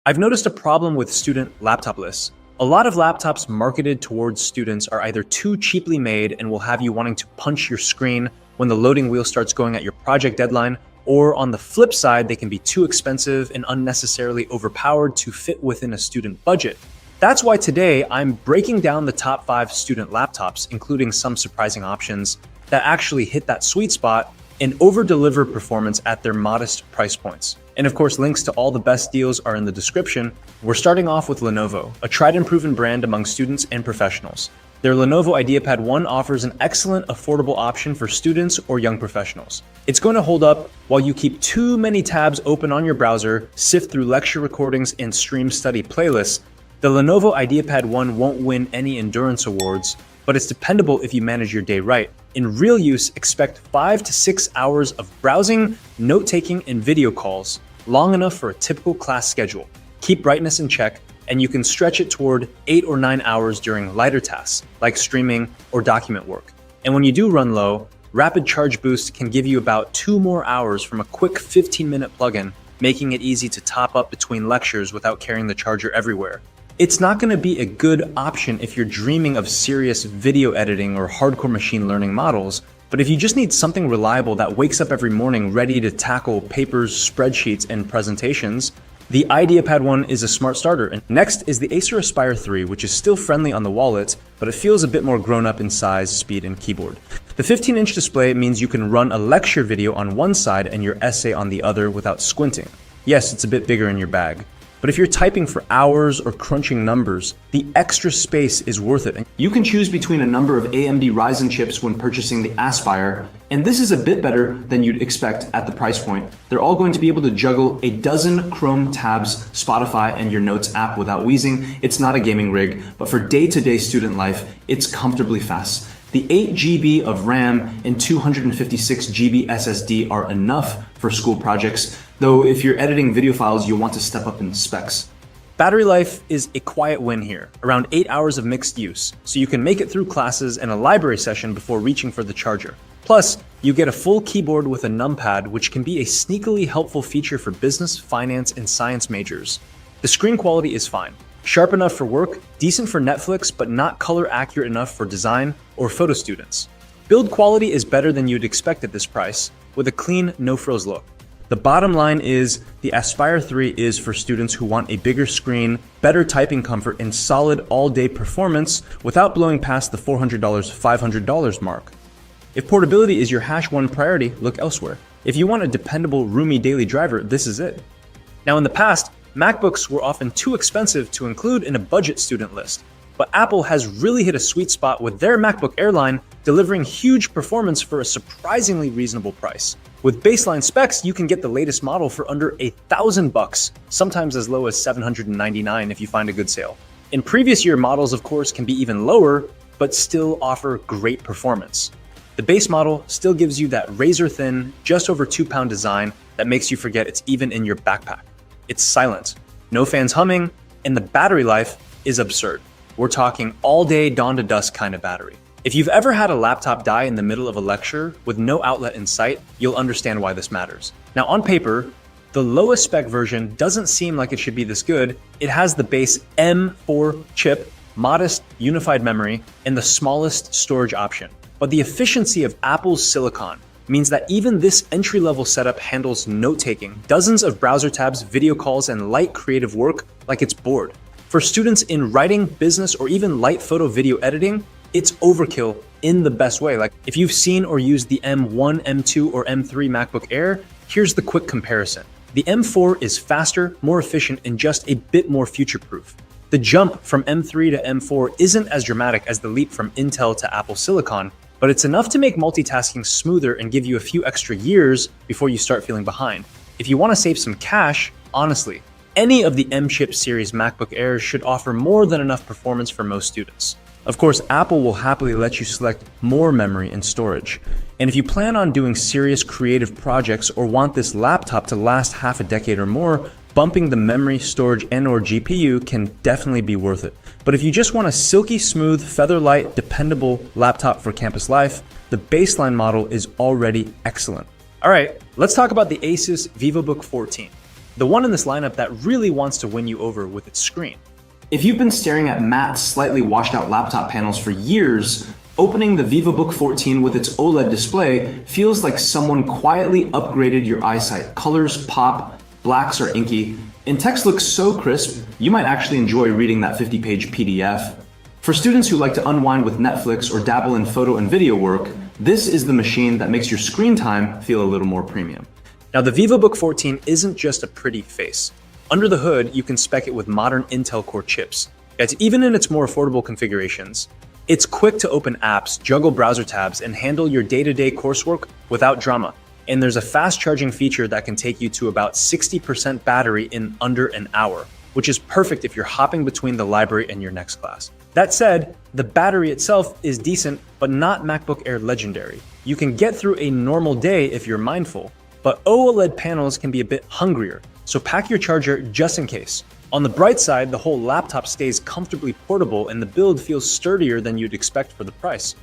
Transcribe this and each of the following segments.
I've noticed a problem with student laptop lists. A lot of laptops marketed towards students are either too cheaply made and will have you wanting to punch your screen when the loading wheel starts going at your project deadline, or on the flip side, they can be too expensive and unnecessarily overpowered to fit within a student budget. That's why today I'm breaking down the top 5 student laptops, including some surprising options that actually hit that sweet spot and over-deliver performance at their modest price points. And of course, links to all the best deals are in the description. We're starting off with Lenovo, a tried and proven brand among students and professionals. Their Lenovo IdeaPad 1 offers an excellent, affordable option for students or young professionals. It's going to hold up while you keep too many tabs open on your browser, sift through lecture recordings, and stream study playlists. The Lenovo IdeaPad 1 won't win any endurance awards, but it's dependable if you manage your day right. In real use, expect 5 to 6 hours of browsing, note-taking, and video calls, long enough for a typical class schedule. Keep brightness in check, and you can stretch it toward 8 or 9 hours during lighter tasks, like streaming or document work. And when you do run low, Rapid Charge Boost can give you about 2 more hours from a quick 15-minute plugin, making it easy to top up between lectures without carrying the charger everywhere. It's not going to be a good option if you're dreaming of serious video editing or hardcore machine learning models, but if you just need something reliable that wakes up every morning ready to tackle papers, spreadsheets, and presentations, the IdeaPad 1 is a smart starter. And next is the Acer Aspire 3, which is still friendly on the wallet, but it feels a bit more grown up in size, speed, and keyboard. The 15-inch display means you can run a lecture video on one side and your essay on the other without squinting. Yes, it's a bit bigger in your bag. But if you're typing for hours or crunching numbers, the extra space is worth it. You can choose between a number of AMD Ryzen chips when purchasing the Aspire, and this is a bit better than you'd expect at the price point. They're all going to be able to juggle a dozen Chrome tabs, Spotify, and your Notes app without wheezing. It's not a gaming rig, but for day-to-day student life, it's comfortably fast. The 8 GB of RAM and 256 GB SSD are enough for school projects, though if you're editing video files, you'll want to step up in specs. Battery life is a quiet win here, around 8 hours of mixed use, so you can make it through classes and a library session before reaching for the charger. Plus, you get a full keyboard with a numpad, which can be a sneakily helpful feature for business, finance, and science majors. The screen quality is fine. Sharp enough for work, decent for Netflix, but not color accurate enough for design or photo students. Build quality is better than you'd expect at this price, with a clean, no-frills look. The bottom line is the Aspire 3 is for students who want a bigger screen, better typing comfort, and solid all-day performance without blowing past the $400, $500 mark. If portability is your #1 priority, look elsewhere. If you want a dependable, roomy daily driver, this is it. Now, in the past, MacBooks were often too expensive to include in a budget student list, but Apple has really hit a sweet spot with their MacBook Air line, delivering huge performance for a surprisingly reasonable price. With baseline specs, you can get the latest model for under $1,000, sometimes as low as $799 if you find a good sale. In previous year models, of course, can be even lower, but still offer great performance. The base model still gives you that razor-thin, just over 2-pound design that makes you forget it's even in your backpack. It's silent, no fans humming, and the battery life is absurd. We're talking all day, dawn to dusk kind of battery. If you've ever had a laptop die in the middle of a lecture with no outlet in sight, you'll understand why this matters. Now, on paper, the lowest spec version doesn't seem like it should be this good. It has the base M4 chip, modest unified memory, and the smallest storage option. But the efficiency of Apple's silicon means that even this entry-level setup handles note-taking, dozens of browser tabs, video calls, and light creative work like it's bored. For students in writing, business, or even light photo video editing, it's overkill in the best way. Like if you've seen or used the M1, M2, or M3 MacBook Air, here's the quick comparison. The M4 is faster, more efficient, and just a bit more future-proof. The jump from M3 to M4 isn't as dramatic as the leap from Intel to Apple Silicon, but it's enough to make multitasking smoother and give you a few extra years before you start feeling behind. If you want to save some cash, honestly, any of the M-chip series MacBook Airs should offer more than enough performance for most students. Of course, Apple will happily let you select more memory and storage. And if you plan on doing serious creative projects or want this laptop to last half a decade or more, bumping the memory, storage, and/or GPU can definitely be worth it. But if you just want a silky smooth, feather-light, dependable laptop for campus life, the baseline model is already excellent. All right, let's talk about the Asus VivoBook 14. the one in this lineup that really wants to win you over with its screen. If you've been staring at matte, slightly washed out laptop panels for years, opening the VivoBook 14 with its OLED display feels like someone quietly upgraded your eyesight. Colors pop, blacks are inky, and text looks so crisp, you might actually enjoy reading that 50-page PDF. For students who like to unwind with Netflix or dabble in photo and video work, this is the machine that makes your screen time feel a little more premium. Now, the VivoBook 14 isn't just a pretty face. Under the hood, you can spec it with modern Intel Core chips. Guys, even in its more affordable configurations, it's quick to open apps, juggle browser tabs, and handle your day-to-day coursework without drama. And there's a fast charging feature that can take you to about 60% battery in under an hour, which is perfect if you're hopping between the library and your next class. That said, the battery itself is decent, but not MacBook Air legendary. You can get through a normal day if you're mindful, but OLED panels can be a bit hungrier, so pack your charger just in case. On the bright side, the whole laptop stays comfortably portable and the build feels sturdier than you'd expect for the price.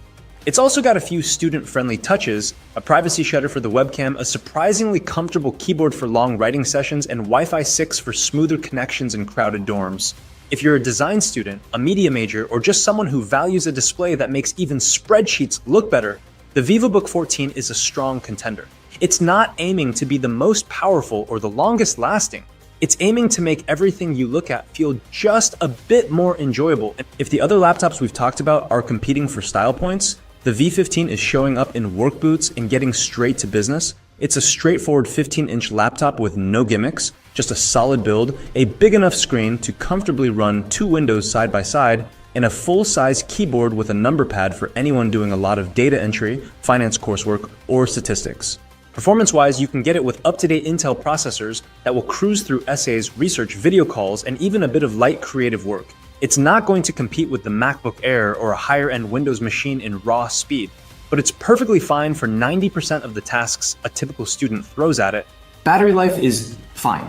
It's also got a few student-friendly touches, a privacy shutter for the webcam, a surprisingly comfortable keyboard for long writing sessions, and Wi-Fi 6 for smoother connections in crowded dorms. If you're a design student, a media major, or just someone who values a display that makes even spreadsheets look better, the VivoBook 14 is a strong contender. It's not aiming to be the most powerful or the longest lasting. It's aiming to make everything you look at feel just a bit more enjoyable. If the other laptops we've talked about are competing for style points, the V15 is showing up in work boots and getting straight to business. It's a straightforward 15-inch laptop with no gimmicks, just a solid build, a big enough screen to comfortably run 2 windows side by side, and a full-size keyboard with a number pad for anyone doing a lot of data entry, finance coursework, or statistics. Performance-wise, you can get it with up-to-date Intel processors that will cruise through essays, research, video calls, and even a bit of light creative work. It's not going to compete with the MacBook Air or a higher-end Windows machine in raw speed, but it's perfectly fine for 90% of the tasks a typical student throws at it. Battery life is fine.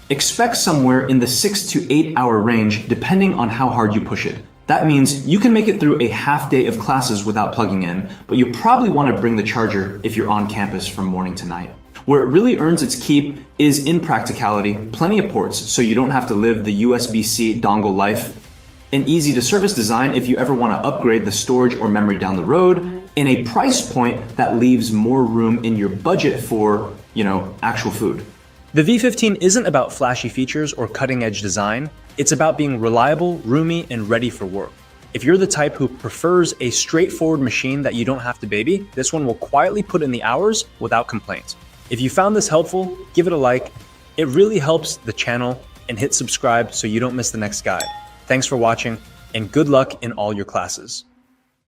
Expect somewhere in the 6 to 8 hour range depending on how hard you push it. That means you can make it through a half day of classes without plugging in, but you probably want to bring the charger if you're on campus from morning to night. Where it really earns its keep is in practicality, plenty of ports so you don't have to live the USB-C dongle life, an easy to service design if you ever want to upgrade the storage or memory down the road, and a price point that leaves more room in your budget for, actual food. The V15 isn't about flashy features or cutting-edge design. It's about being reliable, roomy, and ready for work. If you're the type who prefers a straightforward machine that you don't have to baby, this one will quietly put in the hours without complaint. If you found this helpful, give it a like. It really helps the channel, and hit subscribe so you don't miss the next guide. Thanks for watching, and good luck in all your classes.